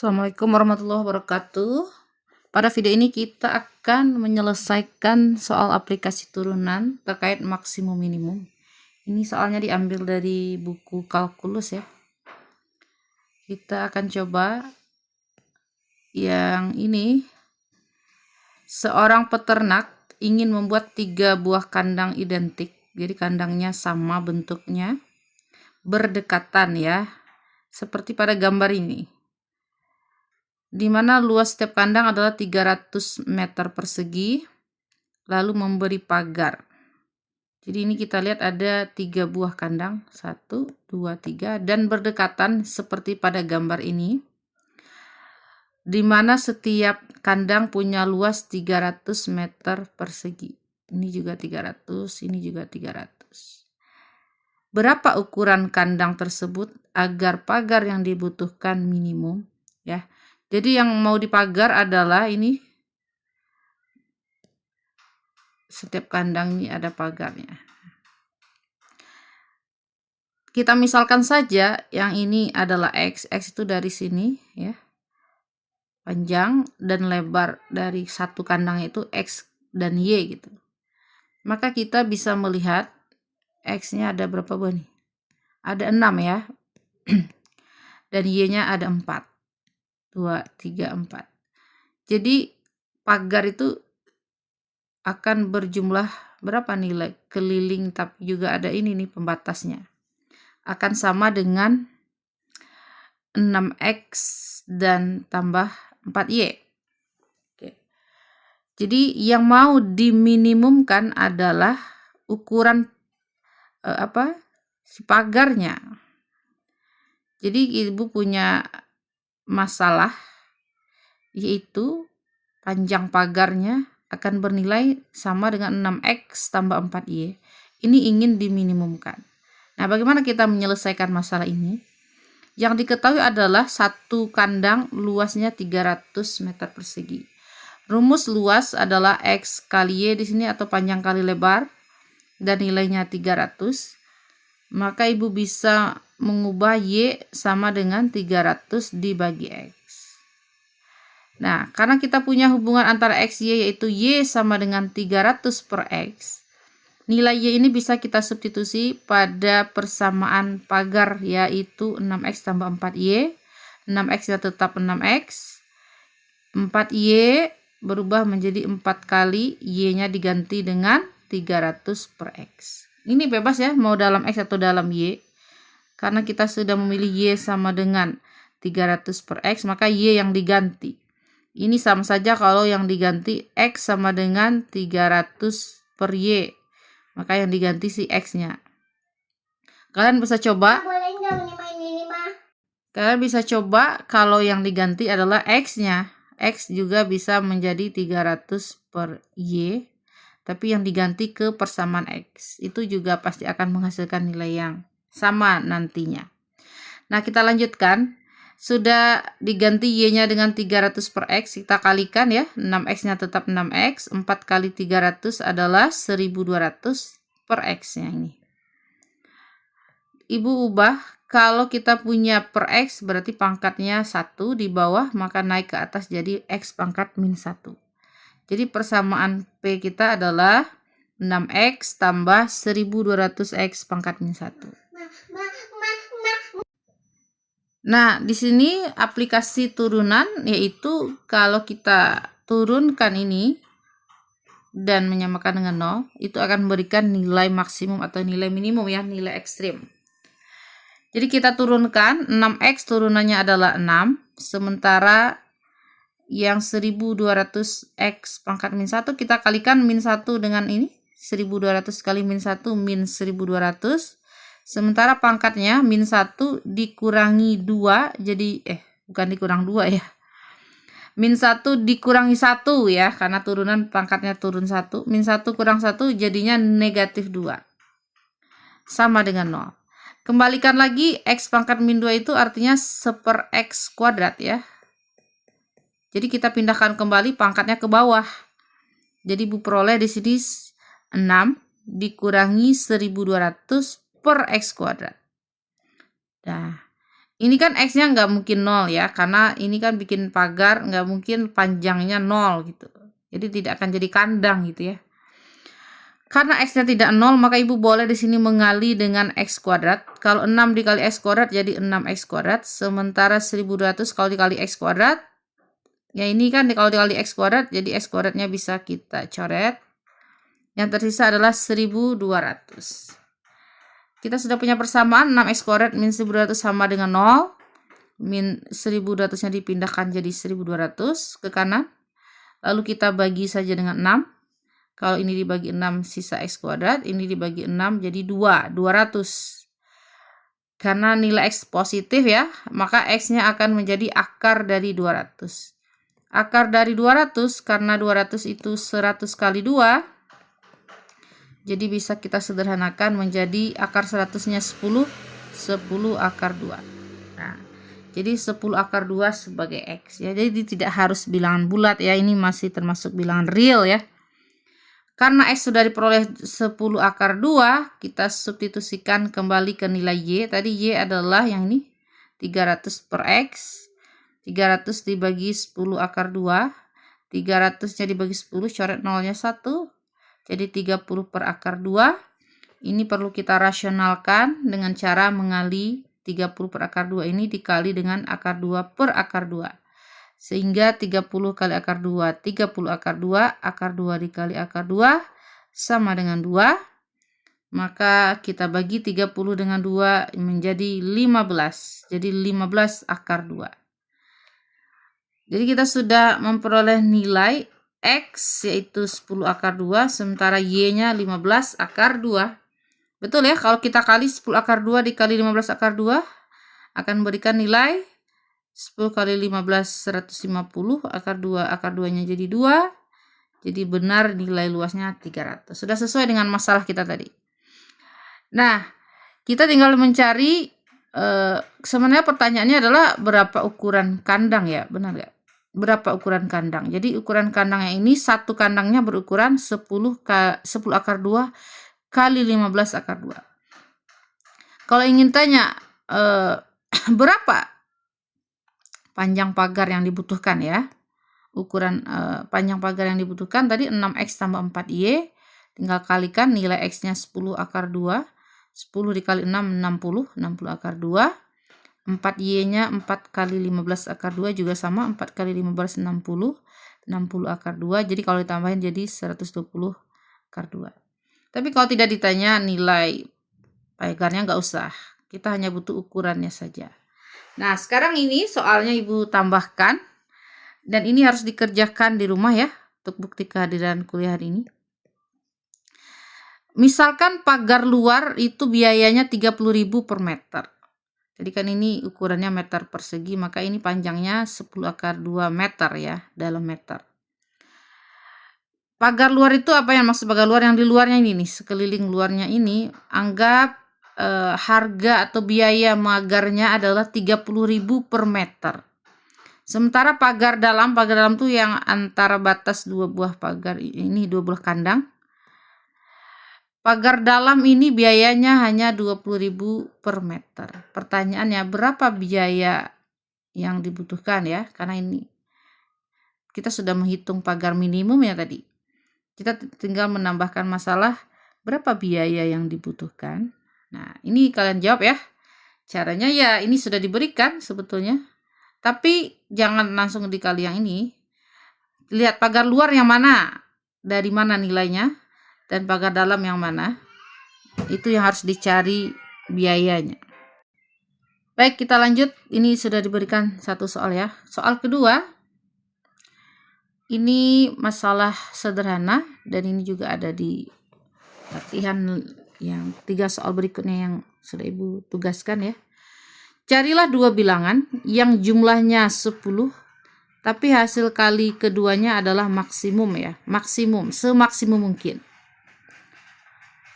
Assalamualaikum warahmatullahi wabarakatuh. Pada video ini kita akan menyelesaikan soal aplikasi turunan terkait maksimum minimum. Ini soalnya diambil dari buku kalkulus ya. Kita akan coba yang ini. Seorang peternak ingin membuat 3 buah kandang identik. Jadi kandangnya sama bentuknya, berdekatan ya. Seperti pada gambar ini. Di mana luas setiap kandang adalah 300 meter persegi, lalu memberi pagar. Jadi ini kita lihat ada 3 buah kandang, 1, 2, 3, dan berdekatan seperti pada gambar ini, di mana setiap kandang punya luas 300 meter persegi. Ini juga 300, ini juga 300. Berapa ukuran kandang tersebut agar pagar yang dibutuhkan minimum ya. Jadi yang mau dipagar adalah ini, setiap kandang ini ada pagarnya. Kita misalkan saja yang ini adalah X itu dari sini ya, panjang dan lebar dari satu kandang itu X dan Y gitu. Maka kita bisa melihat X-nya ada berapa buah nih? Ada 6 ya. Dan Y-nya ada 4. 2, 3, 4. Jadi pagar itu akan berjumlah berapa nilai keliling, tapi juga ada ini nih pembatasnya. Akan sama dengan 6X dan tambah 4Y. Oke. Jadi yang mau diminimumkan adalah ukuran si pagarnya. Jadi ibu punya masalah, yaitu panjang pagarnya akan bernilai sama dengan 6X tambah 4Y. Ini ingin diminimumkan. Nah, bagaimana kita menyelesaikan masalah ini? Yang diketahui adalah satu kandang luasnya 300 meter persegi. Rumus luas adalah X kali Y di sini atau panjang kali lebar, dan nilainya 300. Maka ibu bisa mengubah Y sama dengan 300 dibagi X. Nah, karena kita punya hubungan antara X, Y, yaitu Y sama dengan 300 per X, nilai Y ini bisa kita substitusi pada persamaan pagar, yaitu 6X tambah 4Y. 6X-nya tetap 6X. 4Y berubah menjadi 4 kali, Y-nya diganti dengan 300 per X. Ini bebas ya, mau dalam X atau dalam Y. Karena kita sudah memilih Y sama dengan 300 per X, maka Y yang diganti. Ini sama saja kalau yang diganti X sama dengan 300 per Y. Maka yang diganti si X-nya. Kalian bisa coba. Boleh nggak main ini mah? Kalian bisa coba kalau yang diganti adalah X-nya. X juga bisa menjadi 300 per Y. Tapi yang diganti ke persamaan X. Itu juga pasti akan menghasilkan nilai yang sama nantinya. Nah, kita lanjutkan. Sudah diganti Y-nya dengan 300 per X. Kita kalikan ya. 6X-nya tetap 6X. 4 kali 300 adalah 1200 per X-nya ini. Ibu ubah. Kalau kita punya per X berarti pangkatnya 1 di bawah. Maka naik ke atas jadi X pangkat min 1. Jadi persamaan P kita adalah 6X tambah 1200X pangkat min 1. Nah, di sini aplikasi turunan, yaitu kalau kita turunkan ini dan menyamakan dengan 0, itu akan memberikan nilai maksimum atau nilai minimum ya, nilai ekstrim. Jadi kita turunkan, 6X turunannya adalah 6, sementara yang 1200X pangkat min 1 kita kalikan min 1 dengan ini, 1200 kali min 1 min 1200. Sementara pangkatnya min 1 dikurangi 2, jadi bukan dikurang 2 ya. Min 1 dikurangi 1 ya, karena turunan pangkatnya turun 1. Min 1 kurang 1 jadinya negatif 2. Sama dengan 0. Kembalikan lagi, X pangkat min 2 itu artinya 1/(X kuadrat ya. Jadi kita pindahkan kembali pangkatnya ke bawah. Jadi ibu peroleh di sini 6 dikurangi 1200 per X kuadrat. Nah, Ini kan X-nya nggak mungkin 0 ya, karena ini kan bikin pagar, nggak mungkin panjangnya 0 gitu. Jadi tidak akan jadi kandang gitu ya. Karena X-nya tidak 0, maka Ibu boleh di sini mengali dengan X kuadrat. Kalau 6 dikali X kuadrat jadi 6X kuadrat. Sementara 1200 kalau dikali X kuadrat, ya ini kan kalau dikali X kuadrat, jadi X kuadratnya bisa kita coret. Yang tersisa adalah 1200. Kita sudah punya persamaan 6X kuadrat min 1200 sama dengan 0. Min 1200-nya dipindahkan jadi 1200 ke kanan. Lalu kita bagi saja dengan 6. Kalau ini dibagi 6 sisa X kuadrat, ini dibagi 6 jadi 2, 200. Karena nilai X positif ya, maka X-nya akan menjadi akar dari 200. Akar dari 200, karena 200 itu 100 kali 2, jadi bisa kita sederhanakan menjadi akar 100-nya 10, 10 akar 2. Nah, jadi 10 akar 2 sebagai X ya. Jadi tidak harus bilangan bulat ya, ini masih termasuk bilangan real ya. Karena X sudah diperoleh 10 akar 2, kita substitusikan kembali ke nilai Y. Tadi Y adalah yang ini, 300 per X. 300 dibagi 10 akar 2. 300-nya dibagi 10, coret nolnya 1. Jadi 30 per akar 2. Ini perlu kita rasionalkan dengan cara mengali 30 per akar 2 ini dikali dengan akar 2 per akar 2. Sehingga 30 kali akar 2, 30 akar 2, akar 2 dikali akar 2 sama dengan 2. Maka kita bagi 30 dengan 2 menjadi 15. Jadi 15 akar 2. Jadi kita sudah memperoleh nilai X yaitu 10 akar 2, sementara Y-nya 15 akar 2. Betul ya, kalau kita kali 10 akar 2 dikali 15 akar 2 akan memberikan nilai 10 kali 15, 150, akar 2-nya jadi 2. Jadi benar nilai luasnya 300. Sudah sesuai dengan masalah kita tadi. Nah, kita tinggal mencari, sebenarnya pertanyaannya adalah berapa ukuran kandang ya, benar nggak? Berapa ukuran kandang? Jadi ukuran kandangnya ini, satu kandangnya berukuran 10 akar 2 kali 15 akar 2. Kalau ingin tanya berapa panjang pagar yang dibutuhkan ya, ukuran panjang pagar yang dibutuhkan tadi 6X tambah 4Y, tinggal kalikan nilai X-nya 10 akar 2, 10 dikali 6, 60 akar 2, 4Y-nya 4 kali 15 akar 2 juga sama, 4 kali 15, 60 akar 2, jadi kalau ditambahin jadi 120 akar 2. Tapi kalau tidak ditanya nilai pagarnya nggak usah, kita hanya butuh ukurannya saja. Nah, sekarang ini soalnya Ibu tambahkan, dan ini harus dikerjakan di rumah ya, untuk bukti kehadiran kuliah hari ini. Misalkan pagar luar itu biayanya 30.000 per meter. Jadi kan ini ukurannya meter persegi, maka ini panjangnya 10 akar 2 meter ya, dalam meter. Pagar luar itu apa yang maksud pagar luar? Yang di luarnya ini nih, sekeliling luarnya ini, anggap harga atau biaya magarnya adalah 30.000 per meter. Sementara pagar dalam tuh yang antara batas dua buah pagar ini, dua buah kandang. Pagar dalam ini biayanya hanya 20.000 per meter. Pertanyaannya, berapa biaya yang dibutuhkan ya? Karena ini kita sudah menghitung pagar minimum ya tadi. Kita tinggal menambahkan masalah berapa biaya yang dibutuhkan. Nah, ini kalian jawab ya. Caranya ya ini sudah diberikan sebetulnya. Tapi jangan langsung dikali yang ini. Lihat pagar luar yang mana, dari mana nilainya, dan pagar dalam yang mana. Itu yang harus dicari biayanya. Baik, kita lanjut. Ini sudah diberikan satu soal ya. Soal kedua, ini masalah sederhana, dan ini juga ada di latihan yang 3 soal berikutnya yang sudah Ibu tugaskan ya. Carilah 2 bilangan yang jumlahnya 10, tapi hasil kali keduanya adalah maksimum ya. Maksimum, semaksimum mungkin.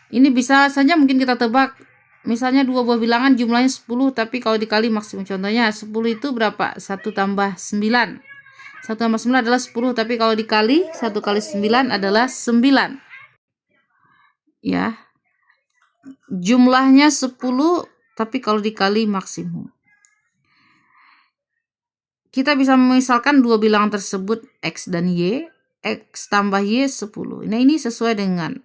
Ini bisa saja mungkin kita tebak, misalnya 2 buah bilangan jumlahnya 10, tapi kalau dikali maksimum. Contohnya 10 itu berapa? 1 tambah 9. 1 tambah 9 adalah 10, tapi kalau dikali 1 kali 9 adalah 9. Ya. Jumlahnya 10, tapi kalau dikali maksimum. kita bisa memisalkan dua bilangan tersebut X dan Y. X tambah Y 10. Nah ini sesuai dengan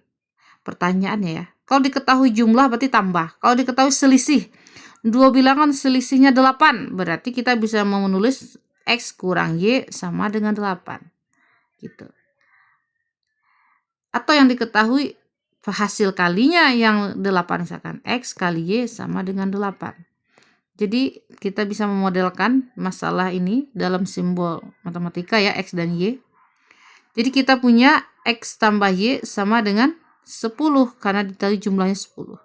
pertanyaannya ya. Kalau diketahui jumlah berarti tambah. Kalau diketahui selisih, dua bilangan selisihnya 8, berarti kita bisa menulis X kurang Y sama dengan 8. Gitu. Atau yang diketahui hasil kalinya yang 8, misalkan X kali Y sama dengan 8. Jadi kita bisa memodelkan masalah ini dalam simbol matematika ya, X dan Y. Jadi kita punya X tambah Y sama dengan 10 karena diketahui jumlahnya 10.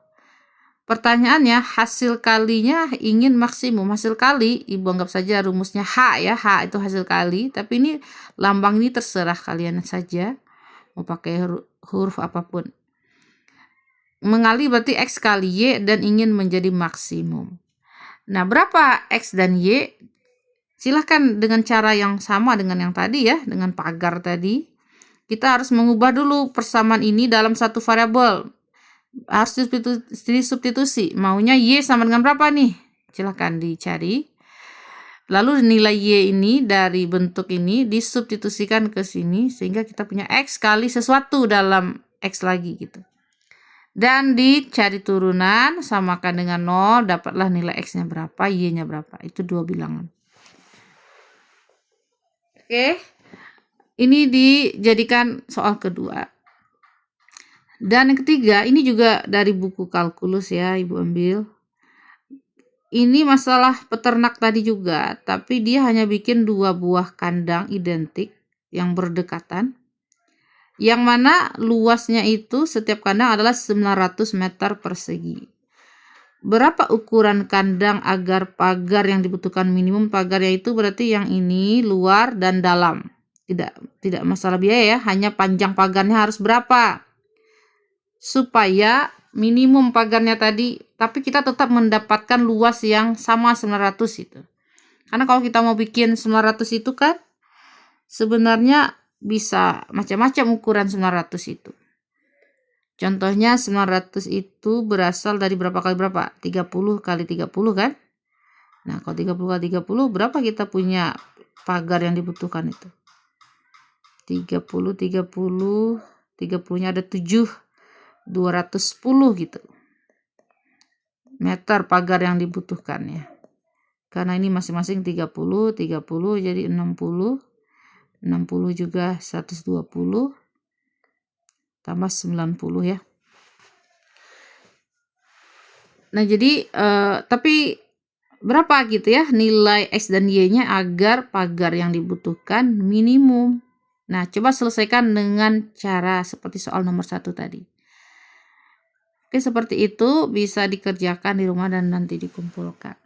Pertanyaannya, hasil kalinya ingin maksimum. Hasil kali, ibu anggap saja rumusnya H ya. H itu hasil kali, tapi ini lambang ini terserah kalian saja. Mau pakai huruf apapun. Mengali berarti X kali Y dan ingin menjadi maksimum. Nah, berapa X dan Y? Silahkan dengan cara yang sama dengan yang tadi ya, dengan pagar tadi. Kita harus mengubah dulu persamaan ini dalam satu variabel. Harus disubstitusi. Maunya Y sama dengan berapa nih? Silahkan dicari. Lalu nilai Y ini dari bentuk ini disubstitusikan ke sini sehingga kita punya X kali sesuatu dalam X lagi gitu. Dan dicari turunan, samakan dengan 0, dapatlah nilai X-nya berapa, Y-nya berapa. Itu dua bilangan. Oke, ini dijadikan soal kedua. Dan yang ketiga, ini juga dari buku kalkulus ya, ibu ambil. Ini masalah peternak tadi juga, tapi dia hanya bikin dua buah kandang identik yang berdekatan. Yang mana luasnya itu setiap kandang adalah 900 meter persegi. Berapa ukuran kandang agar pagar yang dibutuhkan minimum pagarnya itu berarti yang ini luar dan dalam. Tidak masalah biaya ya, hanya panjang pagarnya harus berapa. Supaya minimum pagarnya tadi, tapi kita tetap mendapatkan luas yang sama 900 itu. Karena kalau kita mau bikin 900 itu kan sebenarnya bisa macam-macam ukuran 900 itu. Contohnya 900 itu berasal dari berapa kali berapa? 30 kali 30 kan? Nah, kalau 30 kali 30 berapa kita punya pagar yang dibutuhkan itu? 30-nya ada 7, 210 gitu. Meter pagar yang dibutuhkan ya. Karena ini masing-masing 30 jadi 60 juga 120 tambah 90 ya. Nah jadi tapi berapa gitu ya nilai X dan Y-nya agar pagar yang dibutuhkan minimum. Nah coba selesaikan dengan cara seperti soal nomor 1 tadi. Oke, seperti itu bisa dikerjakan di rumah dan nanti dikumpulkan.